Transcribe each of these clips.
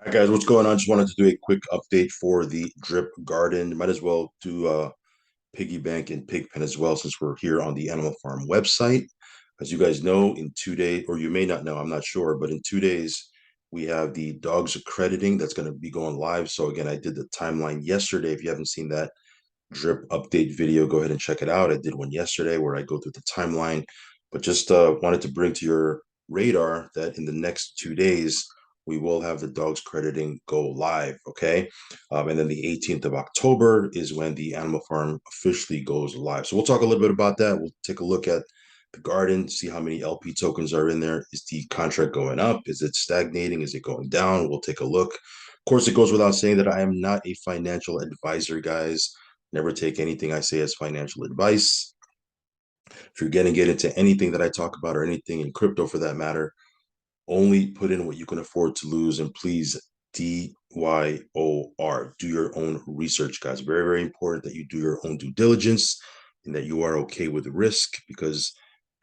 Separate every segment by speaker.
Speaker 1: Hi guys, what's going on? Just wanted to do a quick update for the drip garden. Might as well do piggy bank and pig pen as well since we're here on the Animal Farm website. As you guys know, in 2 days, or you may not know, I'm not sure, but in 2 days we have the dogs accrediting that's going to be going live. So again, I did the timeline yesterday. If you haven't seen that drip update video, go ahead and check it out. I did one yesterday where I go through the timeline, but just wanted to bring to your radar that in the next 2 days, we will have the dogs crediting go live. Okay. And then the 18th of October is when the Animal Farm officially goes live. So we'll talk a little bit about that. We'll take a look at the garden, see how many LP tokens are in there. Is the contract going up? Is it stagnating? Is it going down? We'll take a look. Of course, it goes without saying that I am not a financial advisor, guys. Never take anything I say as financial advice. If you're going to get into anything that I talk about or anything in crypto for that matter, only put in what you can afford to lose. And please, DYOR, do your own research, guys. Very, very important that you do your own due diligence and that you are okay with risk because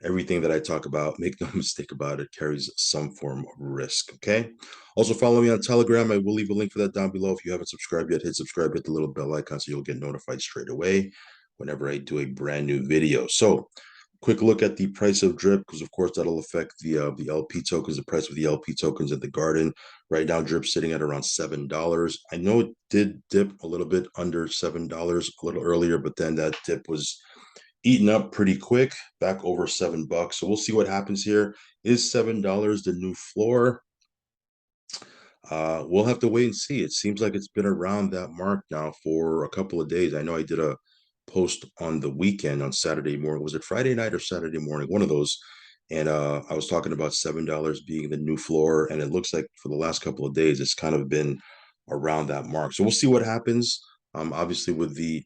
Speaker 1: everything that I talk about, make no mistake about it, carries some form of risk. Okay. Also, follow me on Telegram. I will leave a link for that down below. If you haven't subscribed yet, hit subscribe, hit the little bell icon so you'll get notified straight away whenever I do a brand new video. So, quick look at the price of drip because, of course, that'll affect the LP tokens, the price of the LP tokens at the garden. Right now, drip sitting at around $7. I know it did dip a little bit under $7 a little earlier, but then that dip was eaten up pretty quick, back over $7. So we'll see what happens here. Is $7 the new floor? We'll have to wait and see. It seems like it's been around that mark now for a couple of days. I know I did a post on the weekend on Saturday morning. Was it Friday night or Saturday morning? One of those. And I was talking about $7 being the new floor. And it looks like for the last couple of days, it's kind of been around that mark. So we'll see what happens. Obviously, with the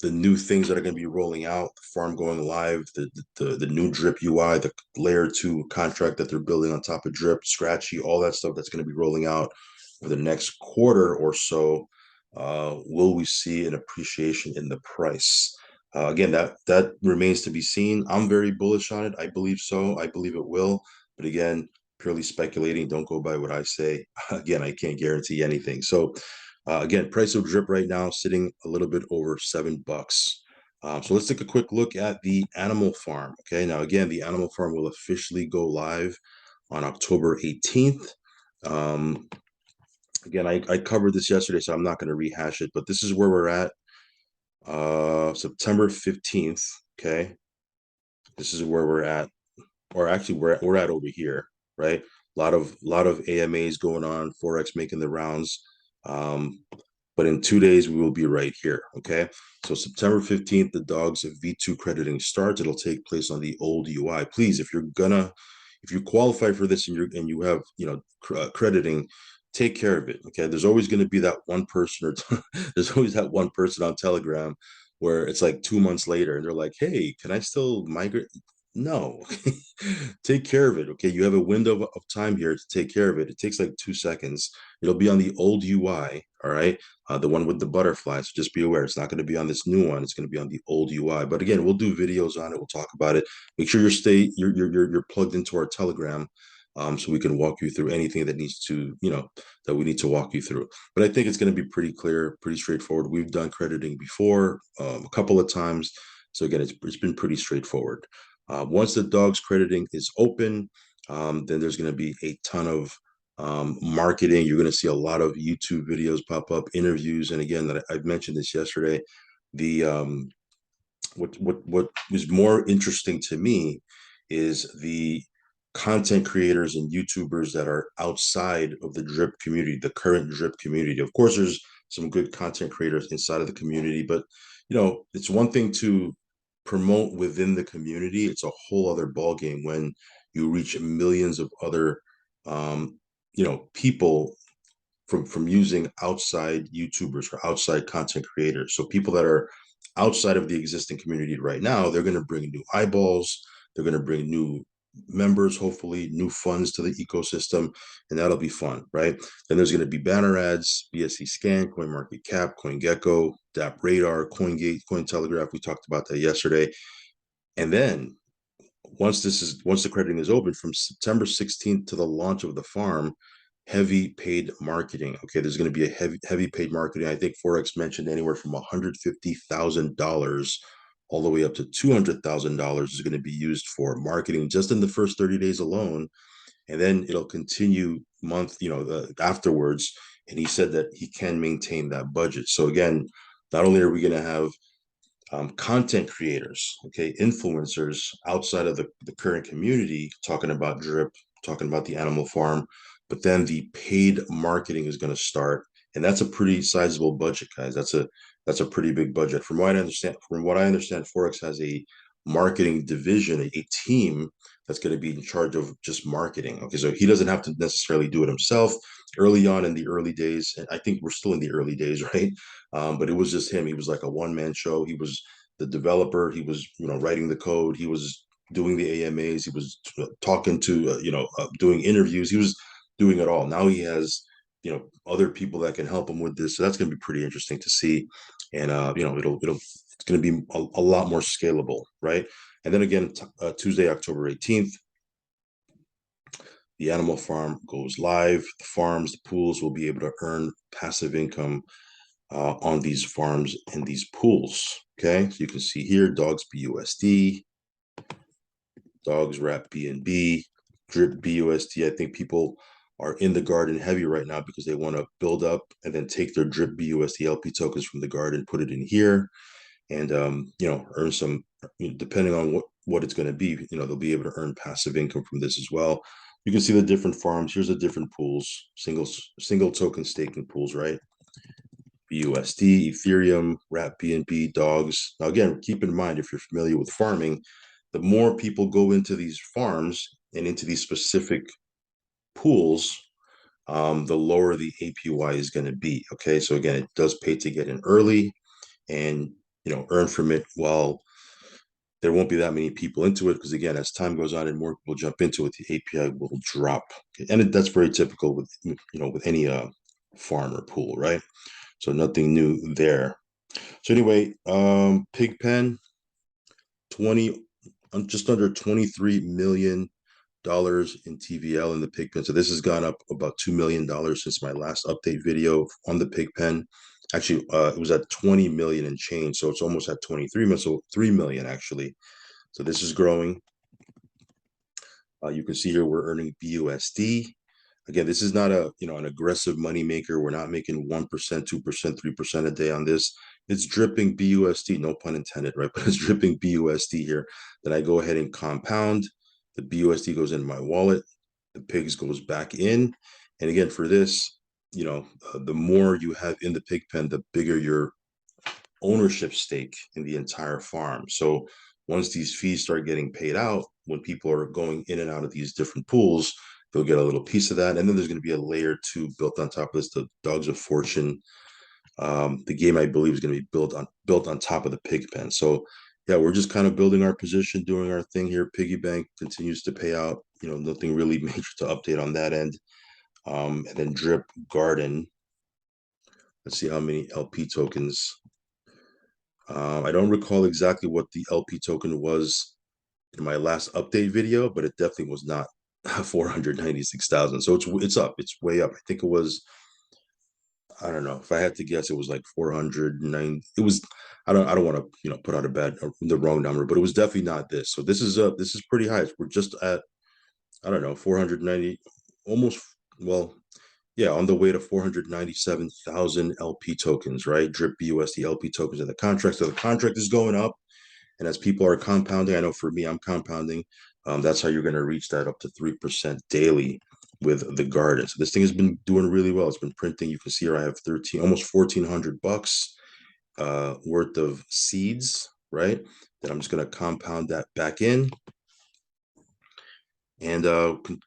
Speaker 1: new things that are going to be rolling out, the farm going live, the new drip UI, the layer 2 contract that they're building on top of drip, scratchy, all that stuff that's going to be rolling out for the next quarter or so. Will we see an appreciation in the price? Again, that remains to be seen. I'm very bullish on it. I believe so. I believe it will. But again, purely speculating. Don't go by what I say. Again, I can't guarantee anything. So again, price of drip right now sitting a little bit over $7. So let's take a quick look at the Animal Farm. Okay, now again, the Animal Farm will officially go live on October 18th. Um, again, I covered this yesterday, so I'm not going to rehash it, but this is where we're at. September 15th. Okay, this is where we're at, or actually we're at over here, right? A lot of AMAs going on, Forex making the rounds. Um, but in 2 days, we will be right here. Okay. So September 15th, the dogs V2 crediting starts. It'll take place on the old UI. Please, if you qualify for this and you have, crediting, take care of it. Okay. There's always going to be that one person there's always that one person on Telegram where it's like 2 months later and they're like, hey, can I still migrate? No, take care of it. Okay. You have a window of time here to take care of it. It takes like 2 seconds. It'll be on the old UI. All right. The one with the butterfly. So just be aware. It's not going to be on this new one. It's going to be on the old UI. But again, we'll do videos on it. We'll talk about it. Make sure you're plugged into our Telegram. So we can walk you through anything that needs to, that we need to walk you through. But I think it's going to be pretty clear, pretty straightforward. We've done crediting before a couple of times. So again, it's been pretty straightforward. Once the dogs crediting is open, then there's going to be a ton of marketing. You're going to see a lot of YouTube videos pop up, interviews, and again, that I've mentioned this yesterday. The what was more interesting to me is the content creators and YouTubers that are outside of the drip community, the current drip community. Of course, there's some good content creators inside of the community, but it's one thing to promote within the community. It's a whole other ballgame when you reach millions of other people from using outside YouTubers or outside content creators. So people that are outside of the existing community right now, they're going to bring new eyeballs, they're going to bring new members, hopefully new funds to the ecosystem, and that'll be fun, right? Then there's going to be banner ads, BSC Scan, CoinMarketCap, CoinGecko, DApp Radar, CoinGate, Cointelegraph. We talked about that yesterday. And then once the crediting is open from September 16th to the launch of the farm, heavy paid marketing. Okay, there's going to be a heavy paid marketing. I think Forex mentioned anywhere from $150,000 all the way up to $200,000 is going to be used for marketing just in the first 30 days alone, and then it'll continue afterwards. And he said that he can maintain that budget. So again, not only are we going to have content creators, okay, influencers outside of the current community talking about drip, talking about the animal farm, but then the paid marketing is going to start, and that's a pretty sizable budget, guys. That's a pretty big budget. From what I understand, Forex has a marketing division, a team that's going to be in charge of just marketing. Okay, so he doesn't have to necessarily do it himself. Early on in the early days, and I think we're still in the early days, right? But it was just him. He was like a one-man show. He was the developer. He was, writing the code. He was doing the AMAs. He was talking to, doing interviews. He was doing it all. Now he has, other people that can help him with this. So that's going to be pretty interesting to see. And, it's going to be a lot more scalable, right? And then again, Tuesday, October 18th, the animal farm goes live. The farms, the pools will be able to earn passive income on these farms and these pools. Okay, so you can see here, dogs BUSD, dogs wrap BNB, drip BUSD. I think people are in the garden heavy right now because they want to build up and then take their drip BUSD LP tokens from the garden, put it in here, and earn some, depending on what it's going to be. They'll be able to earn passive income from this as well. You can see the different farms. Here's the different pools, single token staking pools, right? BUSD, Ethereum, wrap BNB, dogs. Now, again, keep in mind, if you're familiar with farming, the more people go into these farms and into these specific pools, the lower the APY is going to be. Okay, so again, it does pay to get in early and earn from it while there won't be that many people into it, because again, as time goes on and more people jump into it, the API will drop. Okay? And that's very typical with with any farm or pool, right? So nothing new there. So anyway, Pigpen, 20, just under $23 million in TVL in the Pigpen. So this has gone up about $2 million since my last update video on the Pigpen. Actually, it was at 20 million and change, so it's almost at 23 million, so 3 million actually. So this is growing. You can see here we're earning BUSD. Again, this is not an aggressive money maker. We're not making 1%, 2%, 3% a day on this. It's dripping BUSD, no pun intended, right? But it's dripping BUSD here. Then I go ahead and compound. The BUSD goes into my wallet. The pigs goes back in. And again, for this, the more you have in the pig pen, the bigger your ownership stake in the entire farm. So once these fees start getting paid out, when people are going in and out of these different pools, they'll get a little piece of that. And then there's going to be a layer two built on top of this, the Dogs of Fortune. The game, I believe, is going to be built on top of the pig pen. So yeah, we're just kind of building our position, doing our thing here. Piggy bank continues to pay out. Nothing really major to update on that end. And then Drip Garden. Let's see how many LP tokens. I don't recall exactly what the LP token was in my last update video, but it definitely was not 496,000. So it's up. It's way up. I think it was, I don't know. If I had to guess, it was like 409. It was, I don't want to, put out the wrong number, but it was definitely not this. So this is pretty high. We're just at, I don't know, 490, almost, well, yeah, on the way to 497,000 LP tokens, right? Drip BUSD LP tokens in the contract. So the contract is going up. And as people are compounding, I know for me, I'm compounding. That's how you're going to reach that up to 3% daily with the garden. So this thing has been doing really well. It's been printing. You can see here I have almost $1,400 worth of seeds, right? Then I'm just going to compound that back in and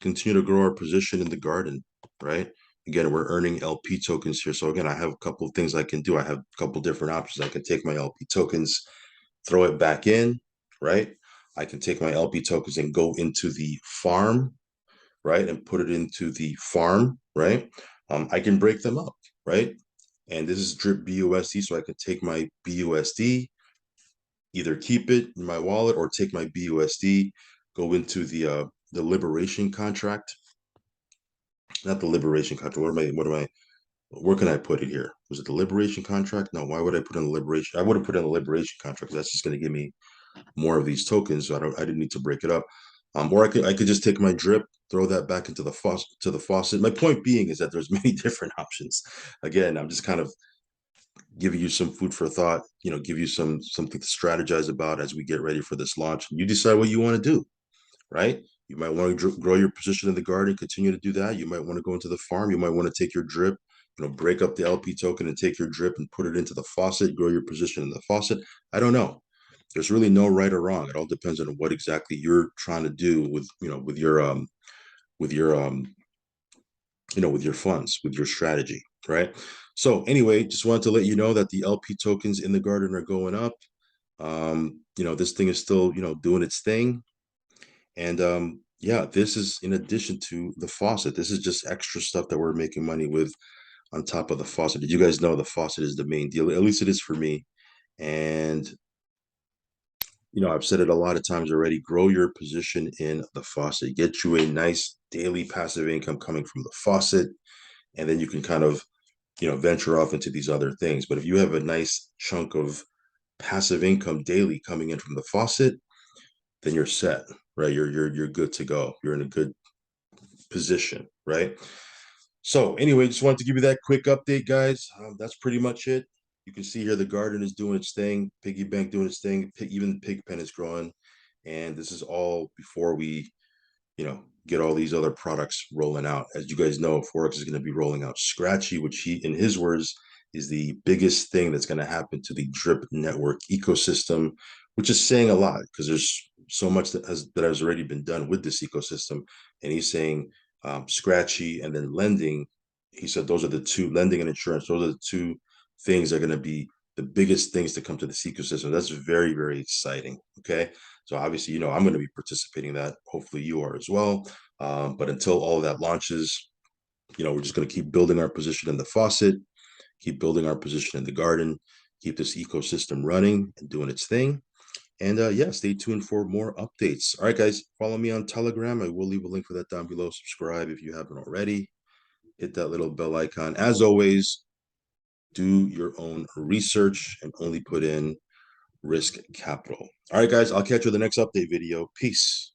Speaker 1: continue to grow our position in the garden, right? Again, we're earning LP tokens here. So again, I have a couple of things I can do. I have a couple different options. I can take my LP tokens, throw it back in, right? I can take my LP tokens and go into the farm, right? And put it into the farm, right? I can break them up, right? And this is drip BUSD. So I can take my BUSD, either keep it in my wallet or take my BUSD, go into the liberation contract, not the liberation contract. Where can I put it here? Was it the liberation contract? No, why would I put in the liberation? I would have put in the liberation contract. That's just going to give me more of these tokens. So I didn't need to break it up. Or I could just take my drip, throw that back into the faucet. My point being is that there's many different options. Again, I'm just kind of giving you some food for thought, give you something to strategize about as we get ready for this launch. You decide what you want to do, right? You might want to grow your position in the garden, continue to do that. You might want to go into the farm. You might want to take your drip, break up the LP token and take your drip and put it into the faucet, grow your position in the faucet. I don't know. There's really no right or wrong. It all depends on what exactly you're trying to do with your with your funds, with your strategy, right? So anyway, just wanted to let you know that the LP tokens in the garden are going up. This thing is still, doing its thing. And yeah, this is in addition to the faucet. This is just extra stuff that we're making money with on top of the faucet. Did you guys know the faucet is the main deal? At least it is for me. And I've said it a lot of times already. Grow your position in the faucet. Get you a nice daily passive income coming from the faucet, and then you can kind of, venture off into these other things. But if you have a nice chunk of passive income daily coming in from the faucet, then you're set, right? You're good to go. You're in a good position, right? So anyway, just wanted to give you that quick update, guys. That's pretty much it. You can see here the garden is doing its thing, piggy bank doing its thing, even the pig pen is growing, and this is all before we get all these other products rolling out. As you guys know, Forex is going to be rolling out Scratchy, which he, in his words, is the biggest thing that's going to happen to the Drip Network ecosystem, which is saying a lot because there's so much that has already been done with this ecosystem. And he's saying Scratchy and then lending. He said those are the two, lending and insurance. Those are the two things that are going to be the biggest things to come to this ecosystem. That's very, very exciting. Okay. So obviously, I'm going to be participating in that. Hopefully you are as well. But until all of that launches, we're just going to keep building our position in the faucet, keep building our position in the garden, keep this ecosystem running and doing its thing. And yeah, stay tuned for more updates. All right, guys, follow me on Telegram. I will leave a link for that down below. Subscribe if you haven't already. Hit that little bell icon. As always, do your own research and only put in risk capital. All right, guys, I'll catch you in the next update video. Peace.